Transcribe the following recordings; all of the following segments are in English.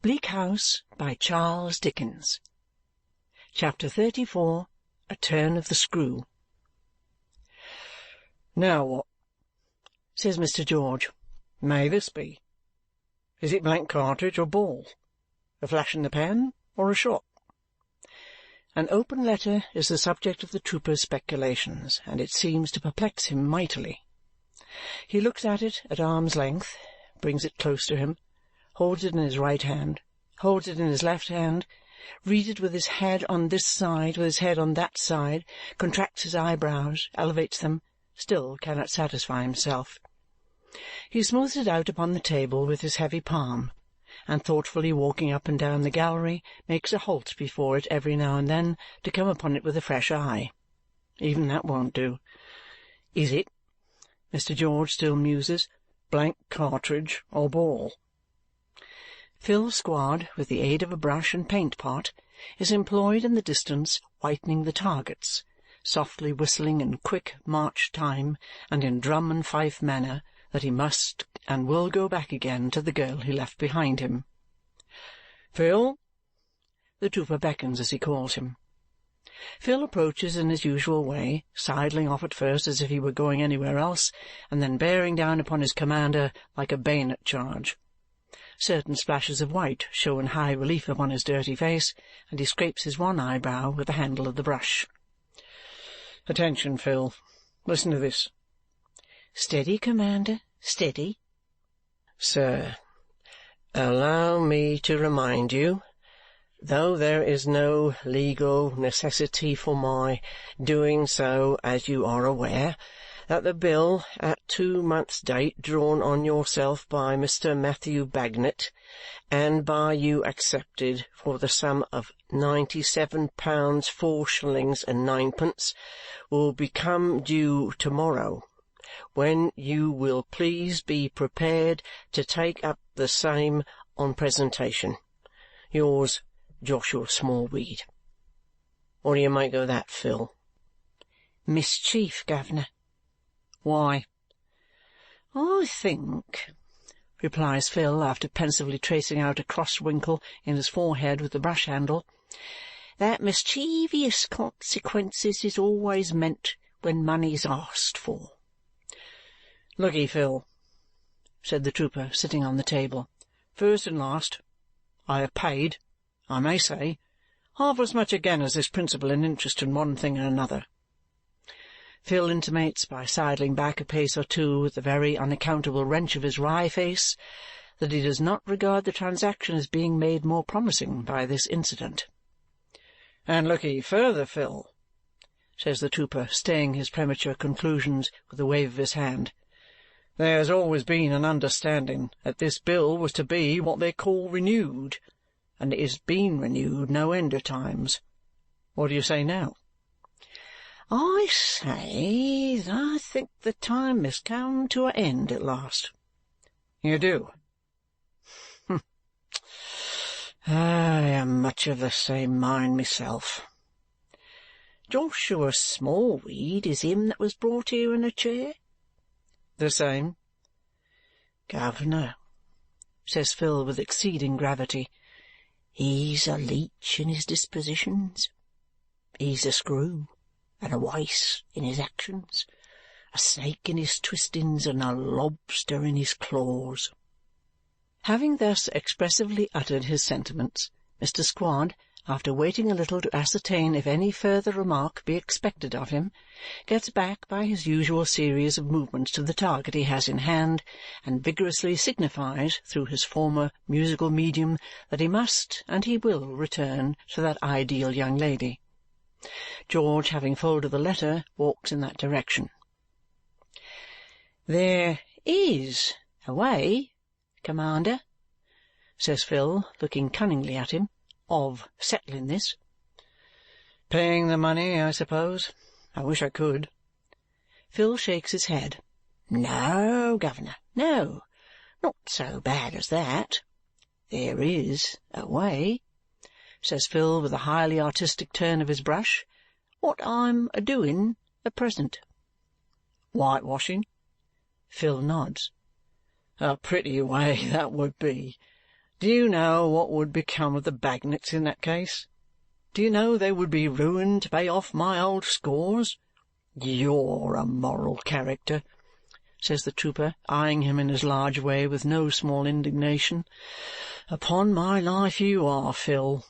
Bleak House by Charles Dickens. Chapter 34. A Turn of the Screw. "Now what," says Mr. George, "may this be? Is it blank cartridge or ball? A flash in the pan or a shot?" An open letter is the subject of the trooper's speculations, and it seems to perplex him mightily. He looks at it at arm's length, brings it close to him, holds it in his right hand, holds it in his left hand, reads it with his head on this side, with his head on that side, contracts his eyebrows, elevates them, still cannot satisfy himself. He smooths it out upon the table with his heavy palm, and thoughtfully walking up and down the gallery, makes a halt before it every now and then to come upon it with a fresh eye. Even that won't do. Is it, Mr. George still muses, blank cartridge or ball? Phil Squod, with the aid of a brush and paint-pot, is employed in the distance whitening the targets, softly whistling in quick march time and in drum and fife manner that he must and will go back again to the girl he left behind him. "Phil!" The trooper beckons as he calls him. Phil approaches in his usual way, sidling off at first as if he were going anywhere else, and then bearing down upon his commander like a bayonet charge. Certain splashes of white show in high relief upon his dirty face, and he scrapes his one eyebrow with the handle of the brush. "Attention, Phil. Listen to this." "Steady, Commander, steady." "Sir, allow me to remind you, though there is no legal necessity for my doing so, as you are aware, that the bill at 2 months' date drawn on yourself by Mr. Matthew Bagnet and by you accepted for the sum of £97 4 and 9 will become due tomorrow, when you will please be prepared to take up the same on presentation. Yours, Joshua Smallweed." What do you make of that, Phil? "Mischief, governor." "Why?" "I think," replies Phil, after pensively tracing out a cross-wrinkle in his forehead with the brush-handle, "that mischievous consequences is always meant when money's asked for." "Look'ee, Phil," said the trooper, sitting on the table. "First and last, I have paid, I may say, half as much again as this principal and interest in one thing and another." Phil intimates, by sidling back a pace or two with a very unaccountable wrench of his wry face, that he does not regard the transaction as being made more promising by this incident. "And look'ee further, Phil," says the trooper, staying his premature conclusions with a wave of his hand. "There's always been an understanding that this bill was to be what they call renewed, and it has been renewed no end of times. What do you say now?" "I say that I think the time has come to an end at last." "You do?" "I am much of the same mind myself. Joshua Smallweed is him that was brought here in a chair?" "The same." "Governor," says Phil with exceeding gravity, "he's a leech in his dispositions. He's a screw and a wice in his actions, a snake in his twistings, and a lobster in his claws." Having thus expressively uttered his sentiments, Mr. Squod, after waiting a little to ascertain if any further remark be expected of him, gets back by his usual series of movements to the target he has in hand, and vigorously signifies through his former musical medium that he must and he will return to that ideal young lady. George, having folded the letter, walks in that direction. "There is a way, Commander," says Phil, looking cunningly at him, "of settling this." "Paying the money, I suppose? I wish I could." Phil shakes his head. "No, governor, no. Not so bad as that. There is a way," says Phil with a highly artistic turn of his brush, "what I'm a-doing at present." "Whitewashing?" Phil nods. "A pretty way that would be. Do you know what would become of the Bagnets in that case? Do you know they would be ruined to pay off my old scores? You're a moral character," says the trooper, eyeing him in his large way with no small indignation. "Upon my life you are, Phil."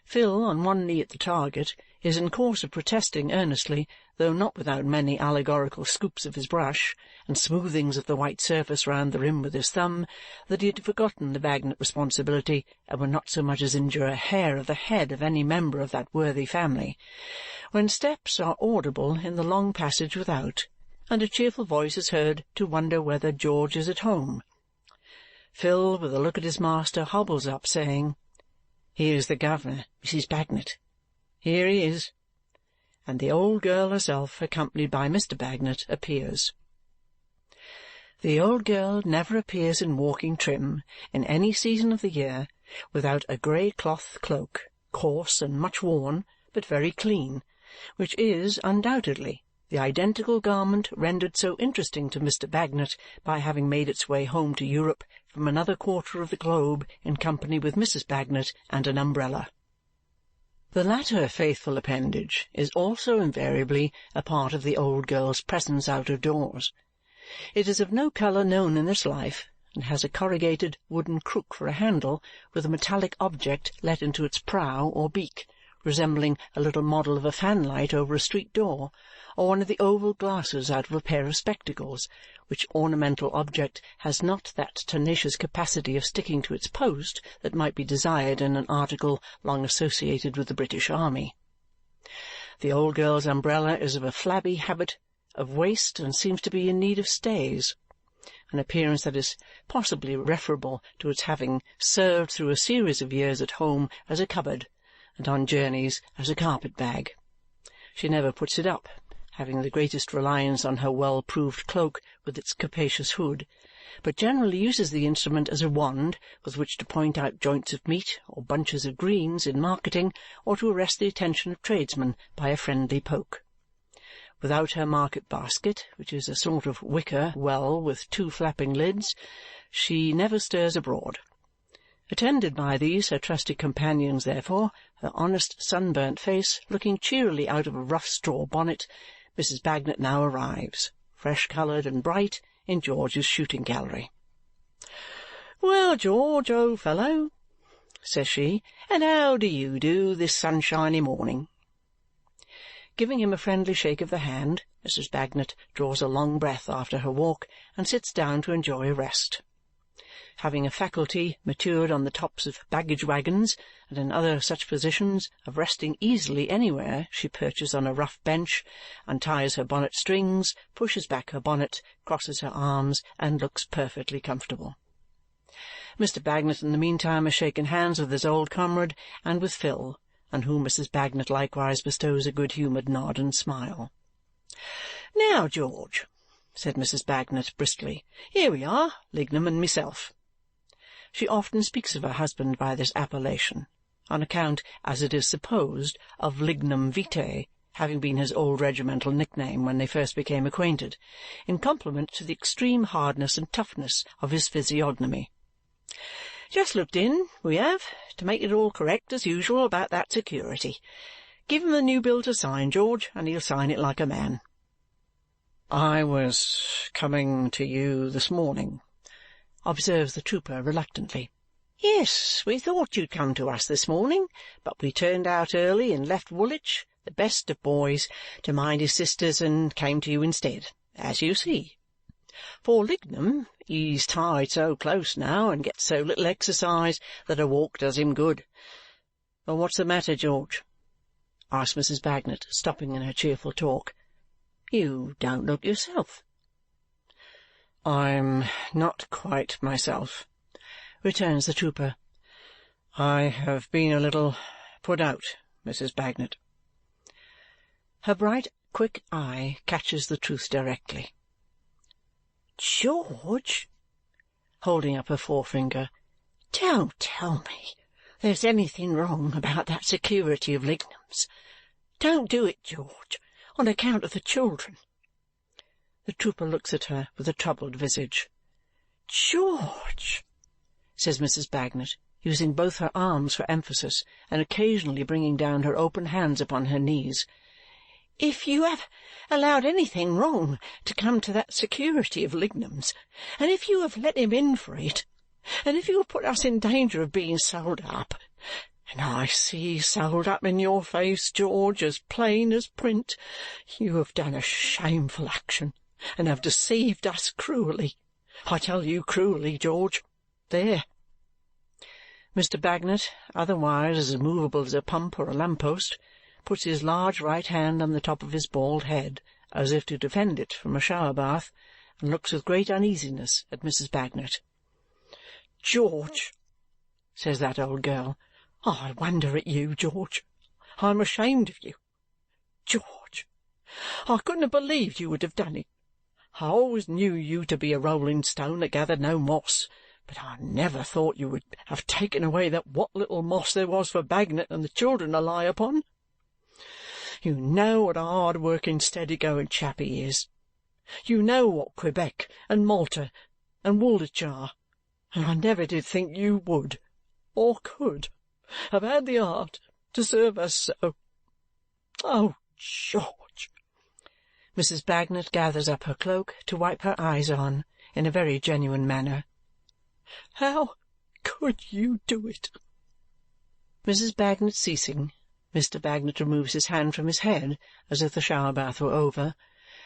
Phil, on one knee at the target, is in course of protesting earnestly, though not without many allegorical scoops of his brush and smoothings of the white surface round the rim with his thumb, that he had forgotten the Bagnet responsibility and would not so much as injure a hair of the head of any member of that worthy family, when steps are audible in the long passage without, and a cheerful voice is heard to wonder whether George is at home. Phil, with a look at his master, hobbles up, saying, "Here's the governor, Mrs. Bagnet. Here he is." And the old girl herself, accompanied by Mr. Bagnet, appears. The old girl never appears in walking trim, in any season of the year, without a grey cloth cloak, coarse and much worn, but very clean, which is, undoubtedly, the identical garment rendered so interesting to Mr. Bagnet by having made its way home to Europe from another quarter of the globe in company with Mrs. Bagnet and an umbrella. The latter faithful appendage is also invariably a part of the old girl's presence out of doors. It is of no colour known in this life, and has a corrugated wooden crook for a handle, with a metallic object let into its prow or beak, resembling a little model of a fanlight over a street door, or one of the oval glasses out of a pair of spectacles, which ornamental object has not that tenacious capacity of sticking to its post that might be desired in an article long associated with the British Army. The old girl's umbrella is of a flabby habit of waist and seems to be in need of stays, an appearance that is possibly referable to its having served through a series of years at home as a cupboard, and on journeys as a carpet-bag. She never puts it up, having the greatest reliance on her well-proved cloak with its capacious hood, but generally uses the instrument as a wand with which to point out joints of meat or bunches of greens in marketing, or to arrest the attention of tradesmen by a friendly poke. Without her market-basket, which is a sort of wicker well with two flapping lids, she never stirs abroad. Attended by these her trusty companions, therefore, her honest sunburnt face looking cheerily out of a rough straw bonnet, Mrs. Bagnet now arrives, fresh-coloured and bright, in George's shooting-gallery. "Well, George, old fellow," says she, "and how do you do this sunshiny morning?" Giving him a friendly shake of the hand, Mrs. Bagnet draws a long breath after her walk and sits down to enjoy a rest. Having a faculty, matured on the tops of baggage-wagons and in other such positions, of resting easily anywhere she perches on a rough bench, unties her bonnet strings, pushes back her bonnet, crosses her arms, and looks perfectly comfortable. Mr. Bagnet in the meantime has shaken hands with his old comrade and with Phil, on whom Mrs. Bagnet likewise bestows a good-humoured nod and smile. "Now, George," said Mrs. Bagnet briskly, "here we are, Lignum and myself." She often speaks of her husband by this appellation, on account, as it is supposed, of lignum vitae having been his old regimental nickname when they first became acquainted, in compliment to the extreme hardness and toughness of his physiognomy. "Just looked in, we have, to make it all correct as usual about that security. Give him the new bill to sign, George, and he'll sign it like a man." "I was coming to you this morning," observes the trooper reluctantly. "Yes, we thought you'd come to us this morning, but we turned out early and left Woolwich, the best of boys, to mind his sisters, and came to you instead, as you see. For Lignum, he's tied so close now and gets so little exercise that a walk does him good." "Well, what's the matter, George?" asks Mrs. Bagnet, stopping in her cheerful talk. "You don't look yourself." "I'm not quite myself," returns the trooper. "I have been a little put out, Mrs. Bagnet." Her bright, quick eye catches the truth directly. "George," holding up her forefinger, "don't tell me there's anything wrong about that security of Lignum's. Don't do it, George, on account of the children." The trooper looks at her with a troubled visage. "George," says Mrs. Bagnet, using both her arms for emphasis and occasionally bringing down her open hands upon her knees, if you have allowed anything wrong to come to that security of Lignum's, and if you have let him in for it, and if you have put us in danger of being sold up, and I see sold up in your face, George, as plain as print, you have done a shameful action, and have deceived us cruelly. I tell you cruelly, George. There!" Mr. Bagnet, otherwise as immovable as a pump or a lamp-post, puts his large right hand on the top of his bald head, as if to defend it from a shower-bath, and looks with great uneasiness at Mrs. Bagnet. "George," says that old girl, "I wonder at you, George. I'm ashamed of you. George, I couldn't have believed you would have done it. I always knew you to be a rolling stone that gathered no moss, but I never thought you would have taken away that what little moss there was for Bagnet and the children to lie upon. You know what a hard-working, steady-going chap he is. You know what Quebec and Malta and Woolwich, and I never did think you would, or could, have had the heart to serve us so. Oh, George!" Mrs. Bagnet gathers up her cloak to wipe her eyes on, in a very genuine manner. "How could you do it?" Mrs. Bagnet ceasing, Mr. Bagnet removes his hand from his head as if the shower-bath were over,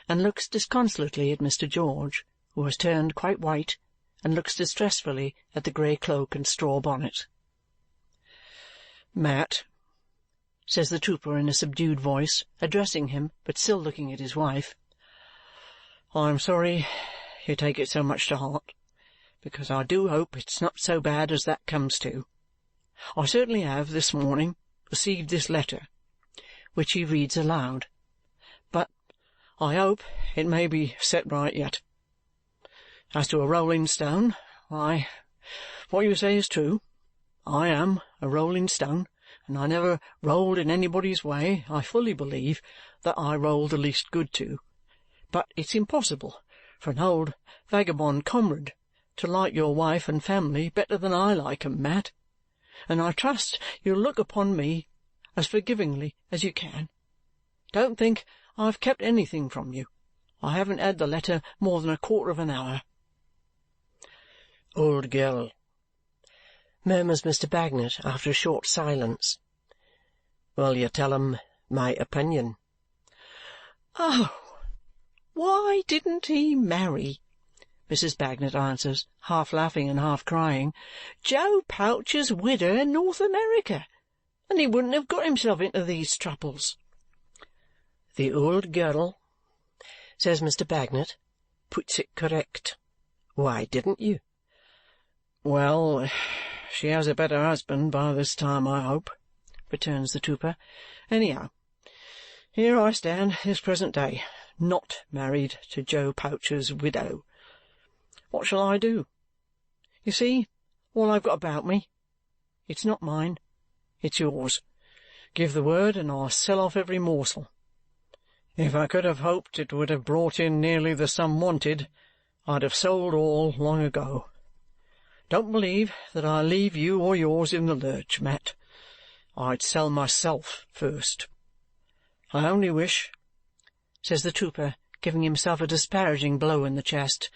and looks disconsolately at Mr. George, who has turned quite white, and looks distressfully at the grey cloak and straw bonnet. "Mat," says the trooper in a subdued voice, addressing him, but still looking at his wife, "I am sorry you take it so much to heart, because I do hope it's not so bad as that comes to. I certainly have, this morning, received this letter," which he reads aloud, "but I hope it may be set right yet. As to a rolling stone, why, what you say is true. I am a rolling stone, and I never rolled in anybody's way, I fully believe, that I rolled the least good to. But it's impossible for an old vagabond comrade to like your wife and family better than I like 'em, Mat, and I trust you'll look upon me as forgivingly as you can. Don't think I've kept anything from you. I haven't had the letter more than a quarter of an hour." "Old girl," murmurs Mr. Bagnet after a short silence, "will you tell 'em my opinion?" "Oh, why didn't he marry," Mrs. Bagnet answers, half laughing and half crying, "Joe Poucher's widow in North America, and he wouldn't have got himself into these troubles." "The old girl," says Mr. Bagnet, "puts it correct. Why didn't you?" "Well, she has a better husband by this time, I hope," returns the trooper. "Anyhow, here I stand this present day, not married to Joe Poucher's widow. What shall I do? You see, all I've got about me. It's not mine. It's yours. Give the word, and I'll sell off every morsel. If I could have hoped it would have brought in nearly the sum wanted, I'd have sold all long ago. Don't believe that I leave you or yours in the lurch, Mat. I'd sell myself first. I only wish," says the trooper, giving himself a disparaging blow in the chest,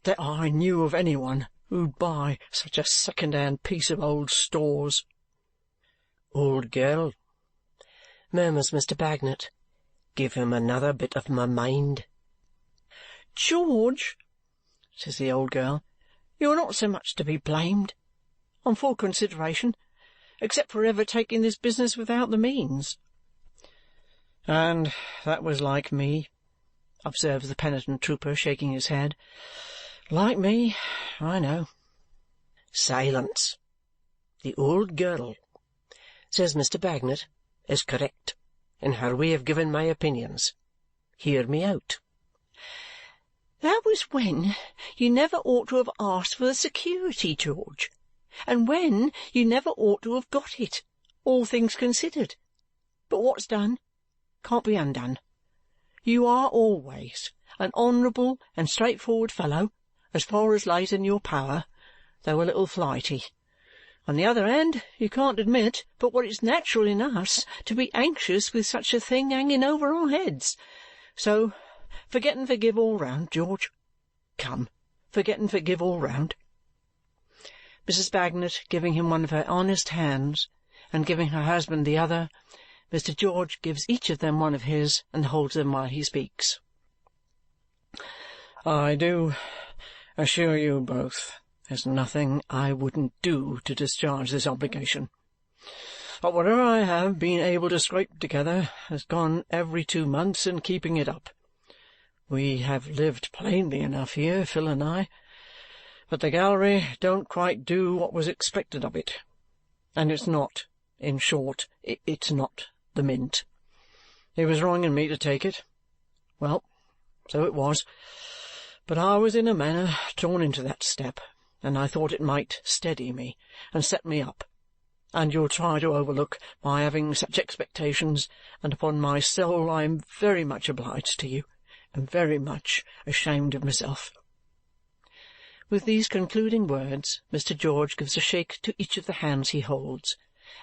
"that I knew of any one who'd buy such a second-hand piece of old stores." "Old girl," murmurs Mr. Bagnet, "give him another bit of my mind." "George," says the old girl, "you're not so much to be blamed, on full consideration, except for ever taking this business without the means." "And that was like me," observes the penitent trooper, shaking his head. "Like me, I know." "Silence! The old girl," says Mr. Bagnet, "is correct in her way of giving my opinions. Hear me out." "That was when you never ought to have asked for the security, George, and when you never ought to have got it, all things considered. But what's done can't be undone. You are always an honourable and straightforward fellow, as far as lays in your power, though a little flighty. On the other hand, you can't admit but what it's natural in us to be anxious with such a thing hanging over our heads. So, forget and forgive all round, George. Come, forget and forgive all round." Mrs. Bagnet giving him one of her honest hands, and giving her husband the other, Mr. George gives each of them one of his and holds them while he speaks. "I do assure you both there's nothing I wouldn't do to discharge this obligation. But whatever I have been able to scrape together has gone every 2 months in keeping it up. We have lived plainly enough here, Phil and I, but the gallery don't quite do what was expected of it. And it's not, in short, it's not the Mint. It was wrong in me to take it. Well, so it was. But I was in a manner drawn into that step, and I thought it might steady me and set me up. And you'll try to overlook my having such expectations, and upon my soul I am very much obliged to you, and very much ashamed of myself." With these concluding words, Mr. George gives a shake to each of the hands he holds,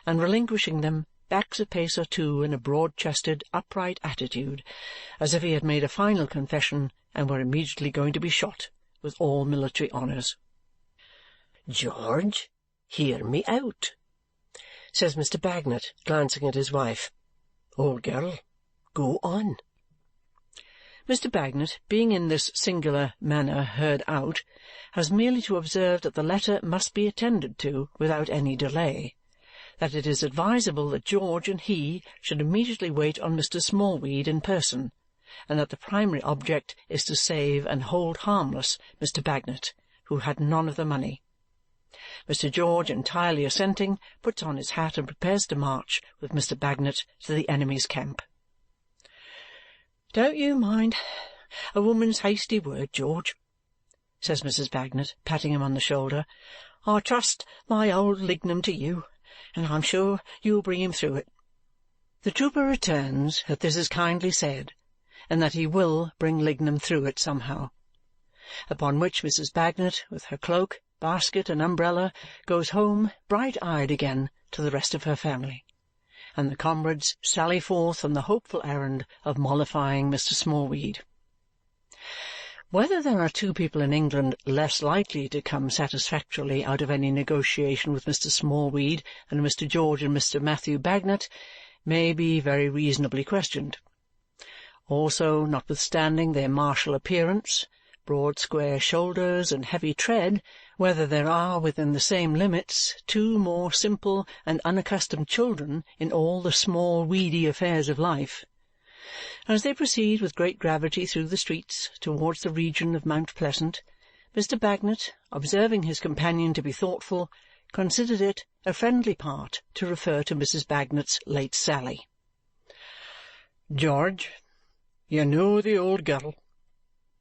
and relinquishing them, backs a pace or two in a broad-chested, upright attitude, as if he had made a final confession and were immediately going to be shot with all military honours. "George, hear me out," says Mr. Bagnet, glancing at his wife. "Old girl, go on." Mr. Bagnet, being in this singular manner heard out, has merely to observe that the letter must be attended to without any delay, that it is advisable that George and he should immediately wait on Mr. Smallweed in person, and that the primary object is to save and hold harmless Mr. Bagnet, who had none of the money. Mr. George, entirely assenting, puts on his hat and prepares to march with Mr. Bagnet to the enemy's camp. "Don't you mind a woman's hasty word, George," says Mrs. Bagnet, patting him on the shoulder. "I trust my old Lignum to you, and I'm sure you'll bring him through it." The trooper returns that this is kindly said, and that he will bring Lignum through it somehow. Upon which Mrs. Bagnet, with her cloak, basket, and umbrella, goes home bright-eyed again to the rest of her family, and the comrades sally forth on the hopeful errand of mollifying Mr. Smallweed. Whether there are two people in England less likely to come satisfactorily out of any negotiation with Mr. Smallweed than Mr. George and Mr. Matthew Bagnet may be very reasonably questioned. Also, notwithstanding their martial appearance, broad square shoulders, and heavy tread, whether there are, within the same limits, two more simple and unaccustomed children in all the small weedy affairs of life. As they proceed with great gravity through the streets towards the region of Mount Pleasant, Mr. Bagnet, observing his companion to be thoughtful, considered it a friendly part to refer to Mrs. Bagnet's late sally. "George, you know the old girl.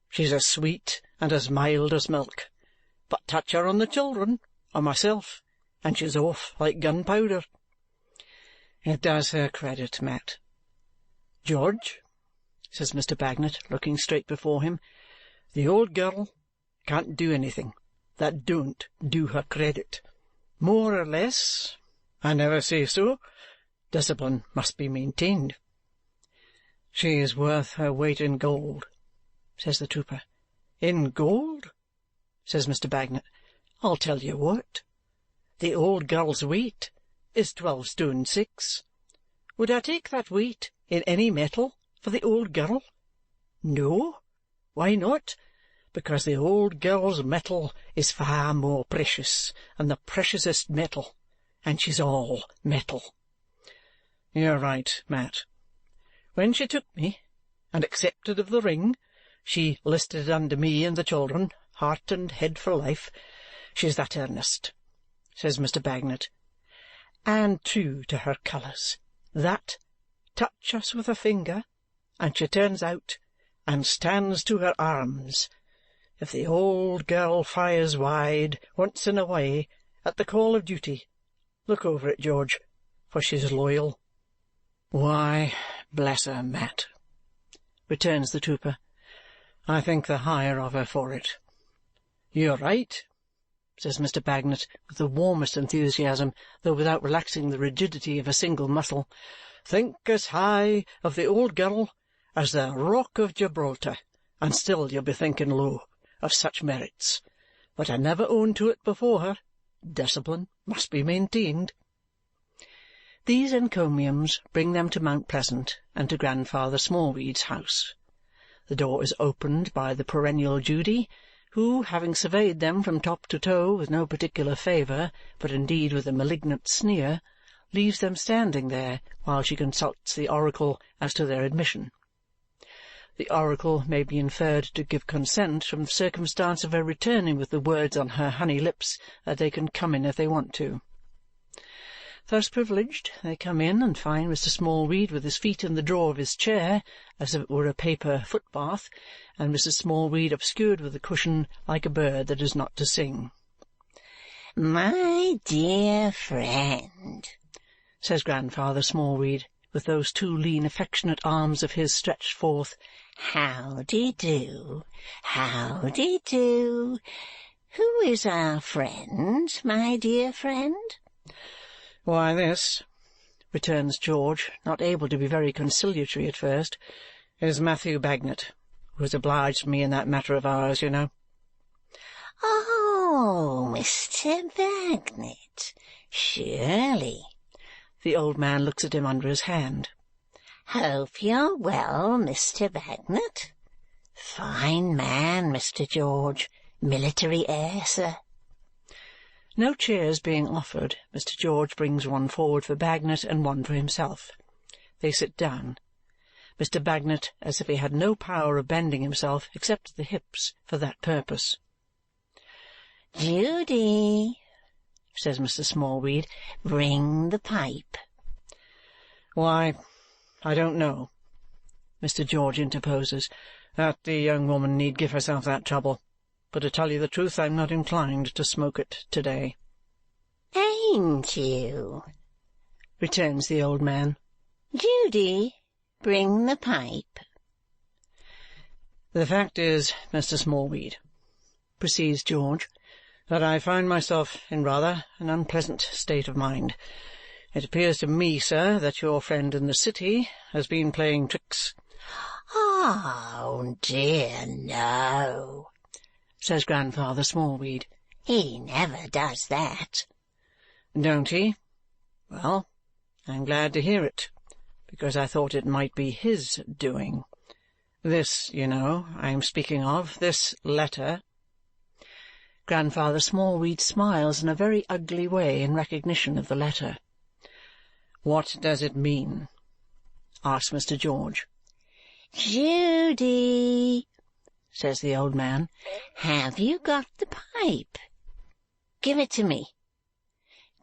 She's as sweet and as mild as milk. But touch her on the children, or myself, and she's off like gunpowder." "It does her credit, Mat." "George," says Mr. Bagnet, looking straight before him, "the old girl can't do anything that don't do her credit. More or less, I never say so, discipline must be maintained." "She is worth her weight in gold," says the trooper. "In gold?" says Mr. Bagnet. "I'll tell you what. The old girl's weight is 12 stone 6. Would I take that weight in any metal for the old girl? No. Why not? Because the old girl's metal is far more precious than the preciousest metal, and she's all metal." "You're right, Mat." "When she took me and accepted of the ring, she listed under me and the children, heart and head for life. She's that earnest," says Mr. Bagnet, "and true to her colours, that touch us with a finger, and she turns out and stands to her arms. If the old girl fires wide once in a way at the call of duty, look over it, George, for she's loyal." "Why, bless her, Mat," returns the trooper, "I think the higher of her for it." "You're right. says Mr. Bagnet, with the warmest enthusiasm, though without relaxing the rigidity of a single muscle. "Think as high of the old girl as the Rock of Gibraltar, and still you'll be thinking low of such merits. But I never owned to it before her. Discipline must be maintained." These encomiums bring them to Mount Pleasant and to Grandfather Smallweed's house. The door is opened by the perennial Judy, who, having surveyed them from top to toe with no particular favour, but indeed with a malignant sneer, leaves them standing there while she consults the oracle as to their admission. The oracle may be inferred to give consent from the circumstance of her returning with the words on her honey lips that they can come in if they want to. Thus privileged, they come in and find Mr. Smallweed with his feet in the drawer of his chair, as if it were a paper footbath, and Mrs. Smallweed obscured with a cushion like a bird that is not to sing. "My dear friend," says Grandfather Smallweed, with those two lean affectionate arms of his stretched forth, "how-de-do, how-de-do. Who is our friend, my dear friend?" "Why, this," returns George, not able to be very conciliatory at first, "is Matthew Bagnet, who has obliged me in that matter of ours, you know." "Oh, Mr. Bagnet, surely." The old man looks at him under his hand. "Hope you're well, Mr. Bagnet. Fine man, Mr. George. Military air, sir." No chairs being offered, Mr. George brings one forward for Bagnet and one for himself. They sit down. Mr. Bagnet, as if he had no power of bending himself except at the hips for that purpose. "Judy," says Mr. Smallweed, "bring the pipe." "Why, I don't know," Mr. George interposes, "that the young woman need give herself that trouble. But to tell you the truth, I'm not inclined to smoke it to-day." "Ain't you?" returns the old man. "Judy, bring the pipe." "The fact is, Mr. Smallweed," proceeds George, "that I find myself in rather an unpleasant state of mind. It appears to me, sir, that your friend in the city has been playing tricks." "Oh, dear, no," says Grandfather Smallweed. "He never does that." "Don't he? Well, I'm glad to hear it, because I thought it might be his doing. This, you know, I am speaking of, this letter." Grandfather Smallweed smiles in a very ugly way in recognition of the letter. "What does it mean?" asks Mr. George. "Judy," says the old man, "have you got the pipe? Give it to me.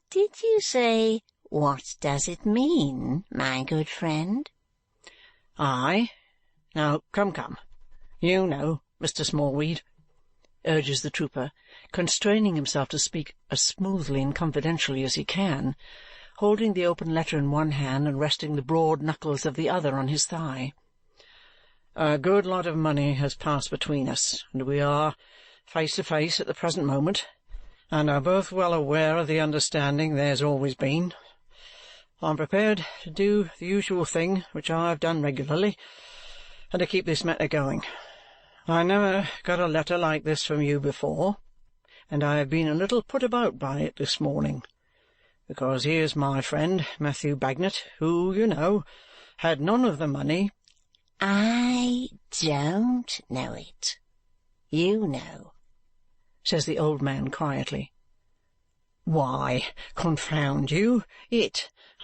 Did you say, 'What does it mean,' my good friend?" "Aye. Now, come. You know, Mr. Smallweed," urges the trooper, constraining himself to speak as smoothly and confidentially as he can, holding the open letter in one hand and resting the broad knuckles of the other on his thigh. "A good lot of money has passed between us, and we are face to face at the present moment, and are both well aware of the understanding there's always been. I'm prepared to do the usual thing, which I've done regularly, and to keep this matter going. I never got a letter like this from you before, and I have been a little put about by it this morning, because here's my friend Matthew Bagnet, who, you know, had none of the money." "I don't know it. You know," says the old man quietly. "Why, confound you,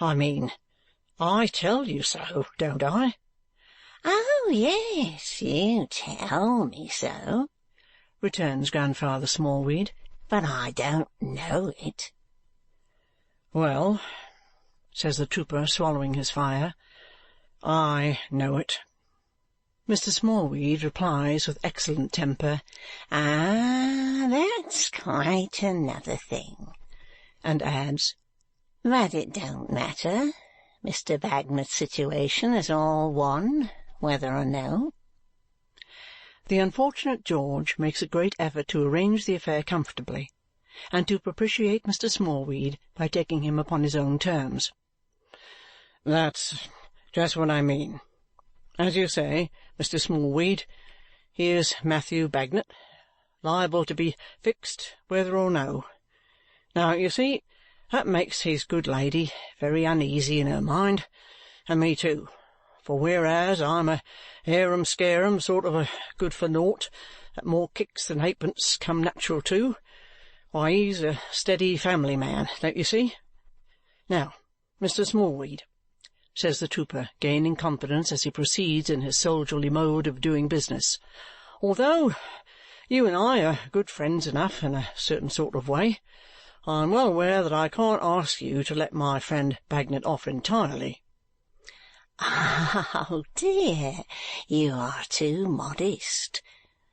I mean, I tell you so, don't I?" "Oh, yes, you tell me so," returns Grandfather Smallweed, "but I don't know it." "Well," says the trooper, swallowing his fire, "I know it." Mr. Smallweed replies with excellent temper, "Ah, that's quite another thing," and adds, "But it don't matter. Mr. Bagnet's situation is all one, whether or no." The unfortunate George makes a great effort to arrange the affair comfortably, and to propitiate Mr. Smallweed by taking him upon his own terms. "That's just what I mean. As you say, Mr. Smallweed, here's Matthew Bagnet, liable to be fixed whether or no. Now, you see, that makes his good lady very uneasy in her mind, and me too, for whereas I'm a harum-scarum sort of a good-for-naught that more kicks than halfpence come natural to, why, he's a steady family man, don't you see? Now, Mr. Smallweed," says the trooper, gaining confidence as he proceeds in his soldierly mode of doing business, "although you and I are good friends enough in a certain sort of way, I am well aware that I can't ask you to let my friend Bagnet off entirely." "Oh, dear, you are too modest.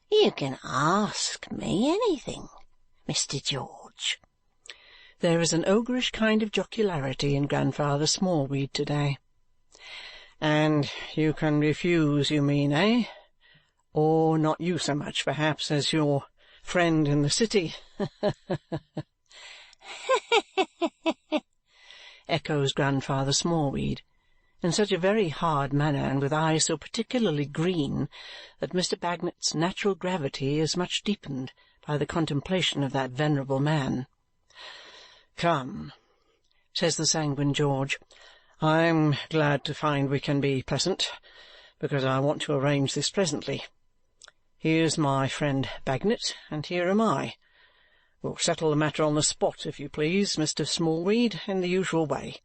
You can ask me anything, Mr. George." There is an ogreish kind of jocularity in Grandfather Smallweed to-day. "And you can refuse, you mean, eh? Or not you so much, perhaps, as your friend in the city?" echoes Grandfather Smallweed, in such a very hard manner and with eyes so particularly green that Mr. Bagnet's natural gravity is much deepened by the contemplation of that venerable man. "Come," says the sanguine George, "I'm glad to find we can be pleasant, because I want to arrange this presently. Here's my friend Bagnet, and here am I. We'll settle the matter on the spot, if you please, Mr. Smallweed, in the usual way,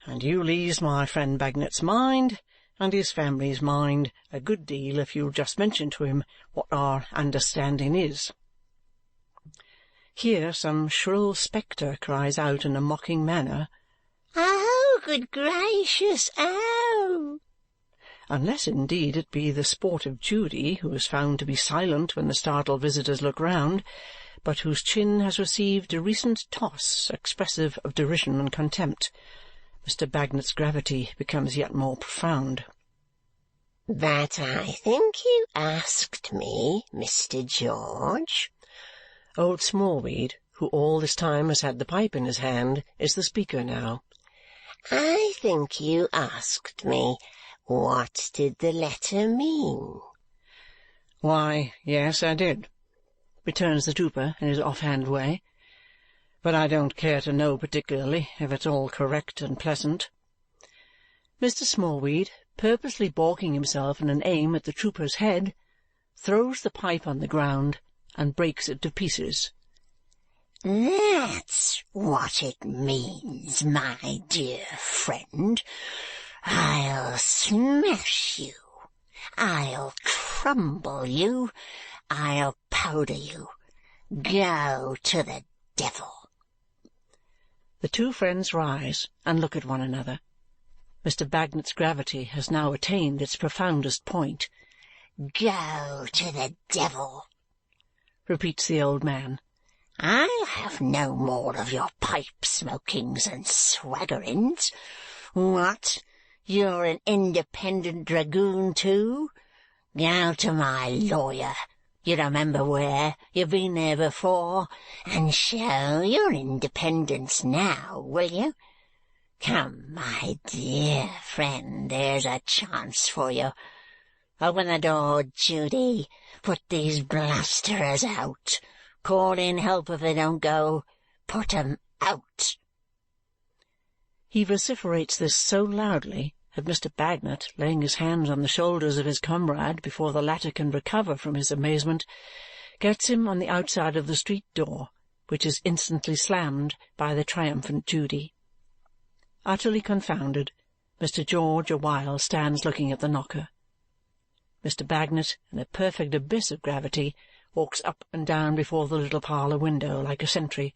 and you'll ease my friend Bagnet's mind and his family's mind a good deal if you'll just mention to him what our understanding is." Here some shrill spectre cries out in a mocking manner, "Oh, good gracious, oh!" unless indeed it be the sportive Judy, who is found to be silent when the startled visitors look round, but whose chin has received a recent toss expressive of derision and contempt. Mr. Bagnet's gravity becomes yet more profound. "But I think you asked me, Mr. George." Old Smallweed, who all this time has had the pipe in his hand, is the speaker now. "I think you asked me, what did the letter mean?" "Why, yes, I did," returns the trooper in his off-hand way, "but I don't care to know particularly if it's all correct and pleasant." Mr. Smallweed, purposely baulking himself in an aim at the trooper's head, throws the pipe on the ground and breaks it to pieces. "That's what it means, my dear friend. I'll smash you. I'll crumble you. I'll powder you. Go to the devil." The two friends rise and look at one another. Mr. Bagnet's gravity has now attained its profoundest point. "Go to the devil," repeats the old man. "I'll have no more of your pipe-smokings and swaggerings. What? You're an independent dragoon too? Go to my lawyer, you remember where, you've been there before, and show your independence now, will you? Come, my dear friend, there's a chance for you. Open the door, Judy. Put these blusterers out. Call in help if they don't go. Put 'em out." He vociferates this so loudly that Mr. Bagnet, laying his hands on the shoulders of his comrade before the latter can recover from his amazement, gets him on the outside of the street door, which is instantly slammed by the triumphant Judy. Utterly confounded, Mr. George awhile stands looking at the knocker. Mr. Bagnet, in a perfect abyss of gravity, walks up and down before the little parlour window like a sentry,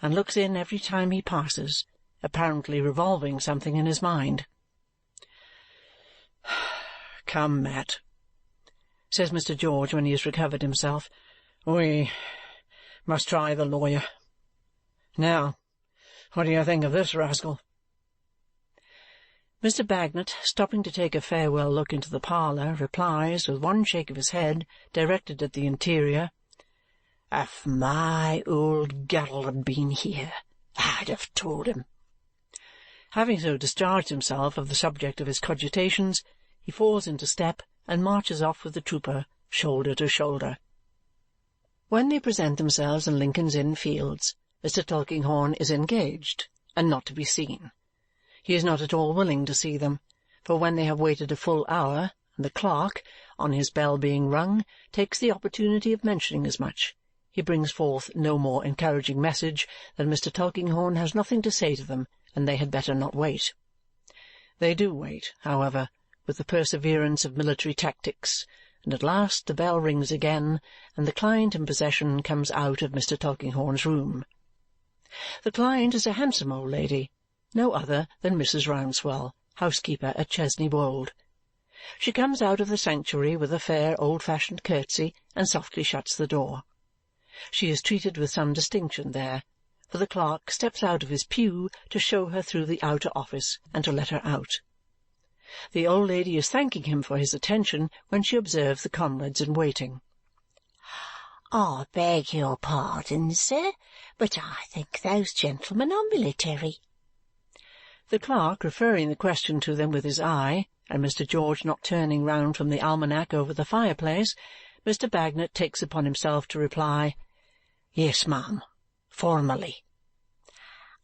and looks in every time he passes, apparently revolving something in his mind. "Come, Mat," says Mr. George when he has recovered himself, "we must try the lawyer. Now, what do you think of this rascal?" Mr. Bagnet, stopping to take a farewell look into the parlour, replies, with one shake of his head directed at the interior, If my old girl had been here, I'd have told him." Having so discharged himself of the subject of his cogitations, he falls into step and marches off with the trooper, shoulder to shoulder. When they present themselves in Lincoln's Inn Fields, Mr. Tulkinghorn is engaged, and not to be seen. He is not at all willing to see them, for when they have waited a full hour, and the clerk, on his bell being rung, takes the opportunity of mentioning as much, he brings forth no more encouraging message than Mr. Tulkinghorn has nothing to say to them, and they had better not wait. They do wait, however, with the perseverance of military tactics, and at last the bell rings again, and the client in possession comes out of Mr. Tulkinghorn's room. The client is a handsome old lady, no other than Mrs. Rouncewell, housekeeper at Chesney Wold. She comes out of the sanctuary with a fair old-fashioned curtsy and softly shuts the door. She is treated with some distinction there, for the clerk steps out of his pew to show her through the outer office and to let her out. The old lady is thanking him for his attention when she observes the comrades in waiting. "I beg your pardon, sir, but I think those gentlemen are military." The clerk referring the question to them with his eye, and Mr. George not turning round from the almanac over the fireplace, Mr. Bagnet takes upon himself to reply, "Yes, ma'am, formally."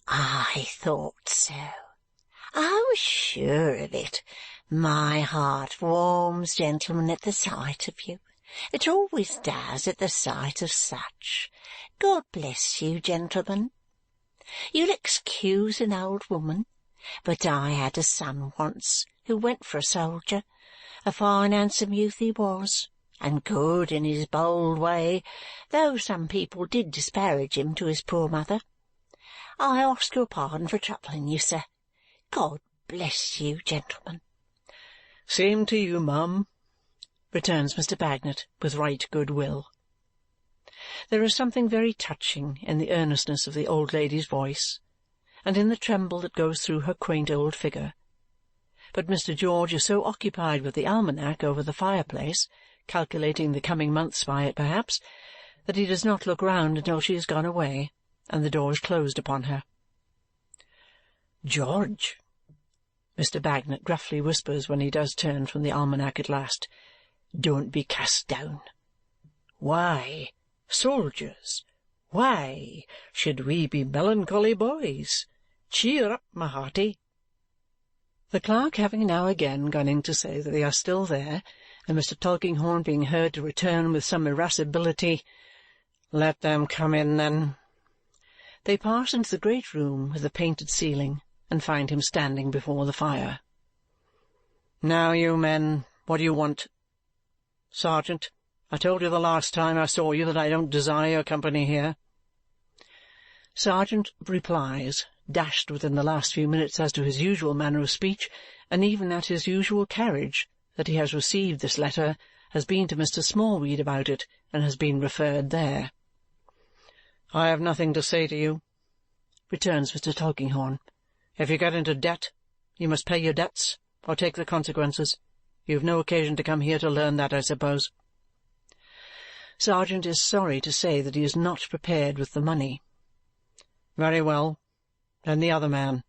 "I thought so. I was sure of it. My heart warms, gentlemen, at the sight of you. It always does at the sight of such. God bless you, gentlemen. You'll excuse an old woman, but I had a son once who went for a soldier. A fine handsome youth he was, and good in his bold way, though some people did disparage him to his poor mother. I ask your pardon for troubling you, sir. God bless you, gentlemen." "Same to you, mum," returns Mr. Bagnet with right good will. There is something very touching in the earnestness of the old lady's voice, and in the tremble that goes through her quaint old figure. But Mr. George is so occupied with the almanac over the fireplace, calculating the coming months by it perhaps, that he does not look round until she has gone away and the door is closed upon her. "George," Mr. Bagnet gruffly whispers when he does turn from the almanac at last, "don't be cast down. Why, soldiers, why should we be melancholy boys? Cheer up, my hearty." The clerk having now again gone in to say that they are still there, and Mr. Tulkinghorn being heard to return with some irascibility, "Let them come in, then," they pass into the great room with the painted ceiling and find him standing before the fire. "Now, you men, what do you want? Sergeant, I told you the last time I saw you that I don't desire your company here." Sergeant replies, dashed within the last few minutes as to his usual manner of speech, and even at his usual carriage, that he has received this letter, has been to Mr. Smallweed about it, and has been referred there. "I have nothing to say to you," returns Mr. Tulkinghorn. "If you get into debt, you must pay your debts, or take the consequences. You have no occasion to come here to learn that, I suppose." Sergeant is sorry to say that he is not prepared with the money. "Very well. Then the other man,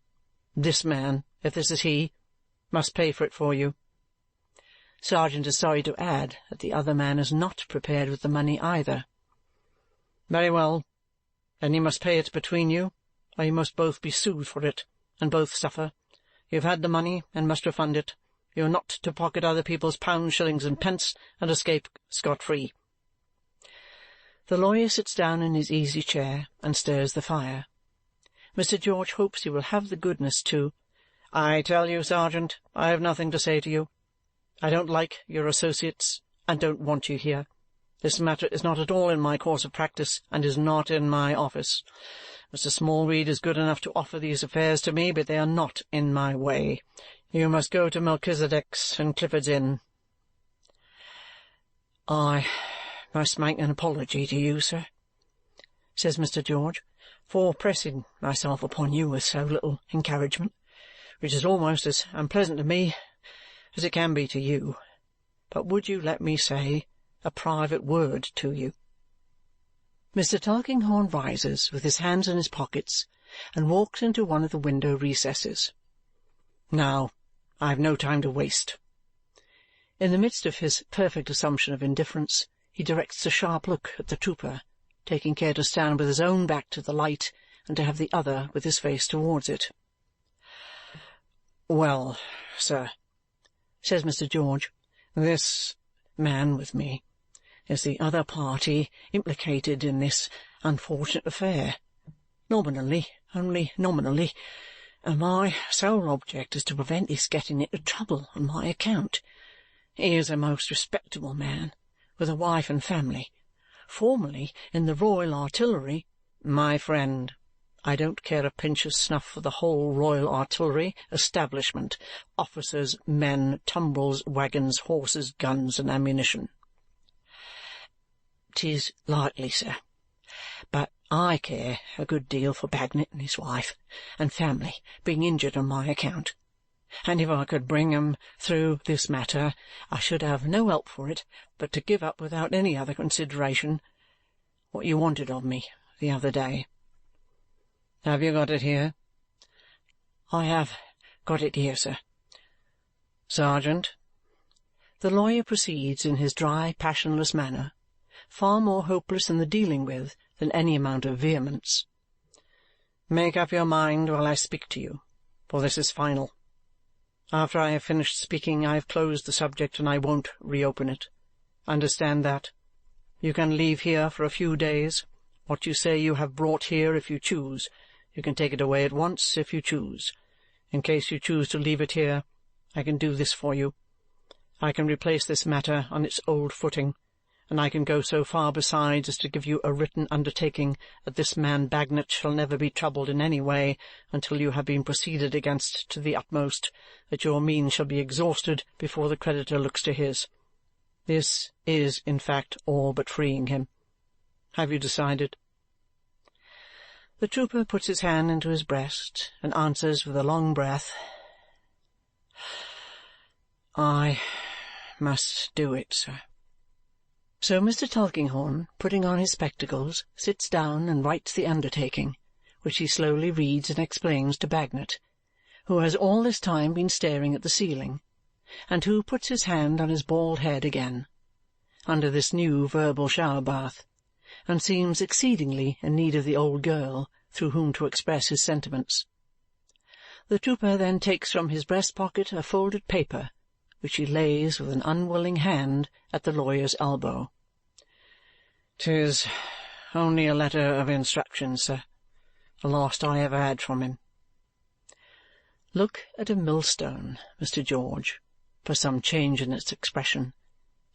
this man, if this is he, must pay for it for you." Sergeant is sorry to add that the other man is not prepared with the money either. "Very well. Then you must pay it between you, or you must both be sued for it, and both suffer. You have had the money, and must refund it. You are not to pocket other people's pounds, shillings, and pence, and escape scot-free." The lawyer sits down in his easy chair and stirs the fire. Mr. George hopes he will have the goodness to, "I tell you, sergeant, I have nothing to say to you. I don't like your associates, and don't want you here. This matter is not at all in my course of practice, and is not in my office. Mr. Smallweed is good enough to offer these affairs to me, but they are not in my way. You must go to Melchizedek's and Clifford's Inn." "I must make an apology to you, sir," says Mr. George, "for pressing myself upon you with so little encouragement, which is almost as unpleasant to me as it can be to you. But would you let me say a private word to you?" Mr. Tulkinghorn rises with his hands in his pockets and walks into one of the window recesses. "Now, I have no time to waste." In the midst of his perfect assumption of indifference, he directs a sharp look at the trooper, taking care to stand with his own back to the light and to have the other with his face towards it. "Well, sir," says Mr. George, "this man with me is the other party implicated in this unfortunate affair. Nominally, only nominally, and my sole object is to prevent his getting into trouble on my account. He is a most respectable man, with a wife and family, formerly in the Royal Artillery." "My friend, I don't care a pinch of snuff for the whole Royal Artillery establishment, officers, men, tumbrils, wagons, horses, guns, and ammunition." "'Tis likely, sir, but I care a good deal for Bagnet and his wife and family being injured on my account, and if I could bring 'em through this matter, I should have no help for it but to give up without any other consideration what you wanted of me the other day." "Have you got it here?" "I have got it here, sir." "Sergeant," the lawyer proceeds in his dry, passionless manner, far more hopeless in the dealing with than any amount of vehemence, "make up your mind while I speak to you, for this is final. After I have finished speaking, I have closed the subject, and I won't reopen it. Understand that. You can leave here for a few days. What you say you have brought here, if you choose. You can take it away at once, if you choose. In case you choose to leave it here, I can do this for you. I can replace this matter on its old footing, and I can go so far besides as to give you a written undertaking that this man Bagnet shall never be troubled in any way until you have been proceeded against to the utmost, that your means shall be exhausted before the creditor looks to his. This is, in fact, all but freeing him. Have you decided?" The trooper puts his hand into his breast and answers with a long breath, "I must do it, sir." So Mr. Tulkinghorn, putting on his spectacles, sits down and writes the undertaking, which he slowly reads and explains to Bagnet, who has all this time been staring at the ceiling, and who puts his hand on his bald head again, under this new verbal shower-bath, and seems exceedingly in need of the old girl through whom to express his sentiments. The trooper then takes from his breast-pocket a folded paper, which he lays with an unwilling hand at the lawyer's elbow. "'Tis only a letter of instruction, sir, the last I ever had from him." Look at a millstone, Mr. George, for some change in its expression,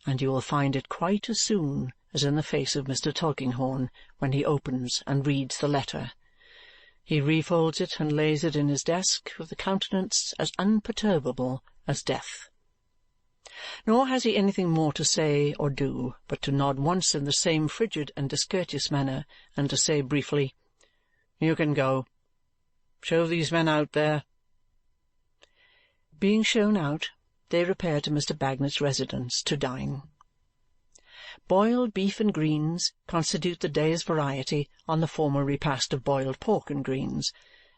and you will find it quite as soon as in the face of Mr. Tulkinghorn when he opens and reads the letter. He refolds it and lays it in his desk with a countenance as unperturbable as death. Nor has he anything more to say or do but to nod once in the same frigid and discourteous manner and to say briefly, "You can go. Show these men out there." Being shown out, they repair to Mr. Bagnet's residence to dine. Boiled beef and greens constitute the day's variety on the former repast of boiled pork and greens,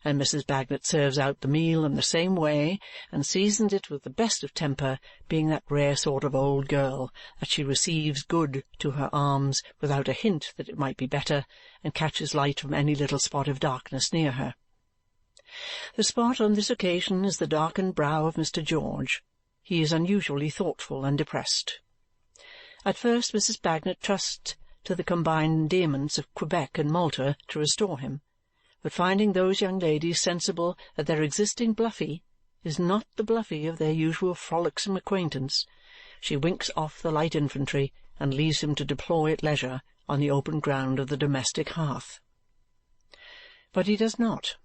and Mrs. Bagnet serves out the meal in the same way and seasons it with the best of temper, being that rare sort of old girl that she receives good to her arms without a hint that it might be better, and catches light from any little spot of darkness near her. The spot on this occasion is the darkened brow of Mr. George. He is unusually thoughtful and depressed. At first Mrs. Bagnet trusts to the combined endearments of Quebec and Malta to restore him, but finding those young ladies sensible that their existing Bluffy is not the Bluffy of their usual frolicsome acquaintance, she winks off the light infantry and leaves him to deploy at leisure on the open ground of the domestic hearth. But he does not.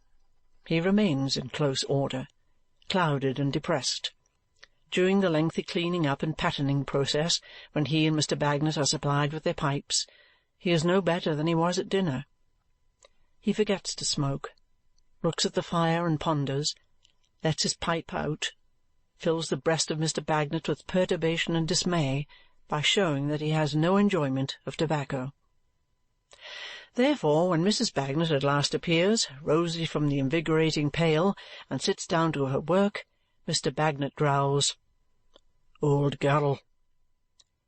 He remains in close order, clouded and depressed. During the lengthy cleaning up and pattening process, when he and Mr. Bagnet are supplied with their pipes, he is no better than he was at dinner. He forgets to smoke, looks at the fire and ponders, lets his pipe out, fills the breast of Mr. Bagnet with perturbation and dismay by showing that he has no enjoyment of tobacco. Therefore, when Mrs. Bagnet at last appears, rosy from the invigorating pail, and sits down to her work, Mr. Bagnet growls, "Old girl,"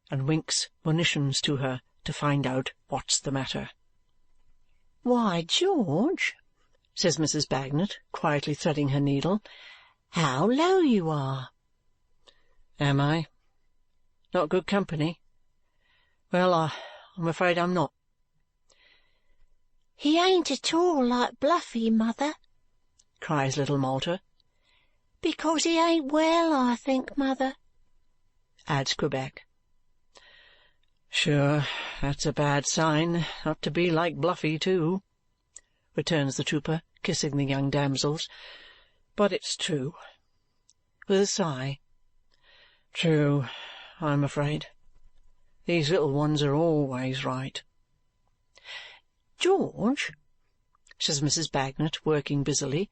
and winks monitions to her to find out what's the matter. "Why, George," says Mrs. Bagnet, quietly threading her needle, "how low you are!" "Am I? Not good company? Well, I'm afraid I'm not." "He ain't at all like Bluffy, mother," cries little Malta. "Because he ain't well, I think, mother," adds Quebec. "Sure, that's a bad sign, not to be like Bluffy too," returns the trooper, kissing the young damsels. "But it's true." With a sigh. "True, I'm afraid. These little ones are always right." "George," says Mrs. Bagnet, working busily,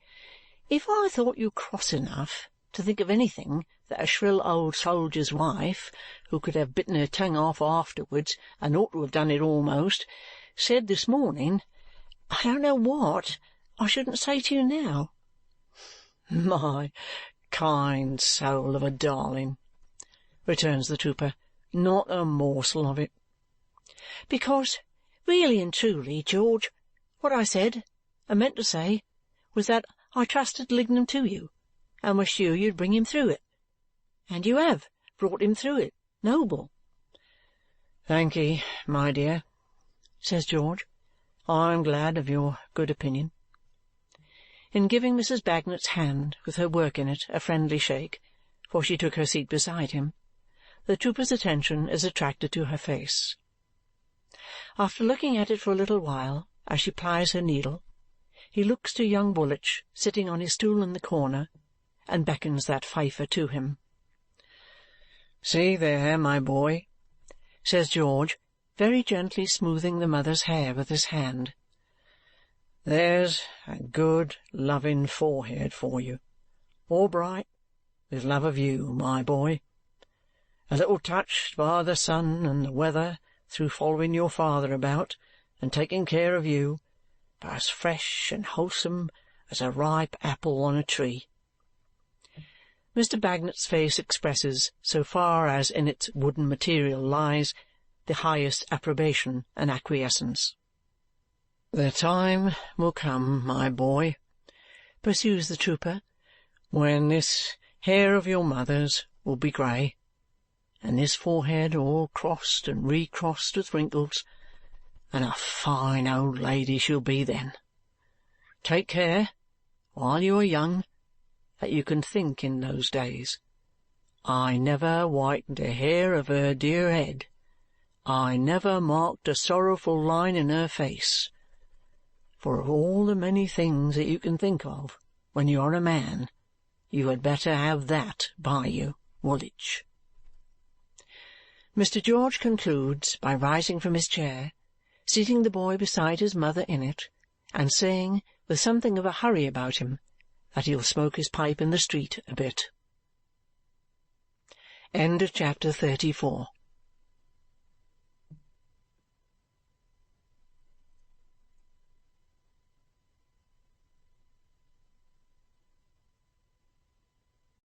"if I thought you cross enough to think of anything that a shrill old soldier's wife, who could have bitten her tongue off afterwards, and ought to have done it almost, said this morning, I don't know what I shouldn't say to you now." "My kind soul of a darling," returns the trooper, "not a morsel of it." "Because, really and truly, George, what I said and meant to say was that I trusted Lignum to you and was sure you'd bring him through it. And you have brought him through it, noble." "Thank'ee, my dear," says George. "I'm glad of your good opinion." In giving Mrs. Bagnet's hand with her work in it a friendly shake, for she took her seat beside him, the trooper's attention is attracted to her face. After looking at it for a little while as she plies her needle, he looks to young Woolwich sitting on his stool in the corner and beckons that fifer to him. "See there, my boy," says George, very gently smoothing the mother's hair with his hand. "There's a good, loving forehead for you, all bright with love of you, my boy. A little touched by the sun and the weather through following your father about and taking care of you, but as fresh and wholesome as a ripe apple on a tree." Mr. Bagnet's face expresses, so far as in its wooden material lies, the highest approbation and acquiescence. "The time will come, my boy," pursues the trooper, "when this hair of your mother's will be grey, and this forehead all crossed and recrossed with wrinkles, and a fine old lady she'll be then. Take care, while you are young, that you can think in those days. I never whitened a hair of her dear head. I never marked a sorrowful line in her face. For of all the many things that you can think of when you are a man, you had better have that by you, Woolwich." Mr. George concludes by rising from his chair, seating the boy beside his mother in it, and saying, with something of a hurry about him, that he'll smoke his pipe in the street a bit. Chapter 34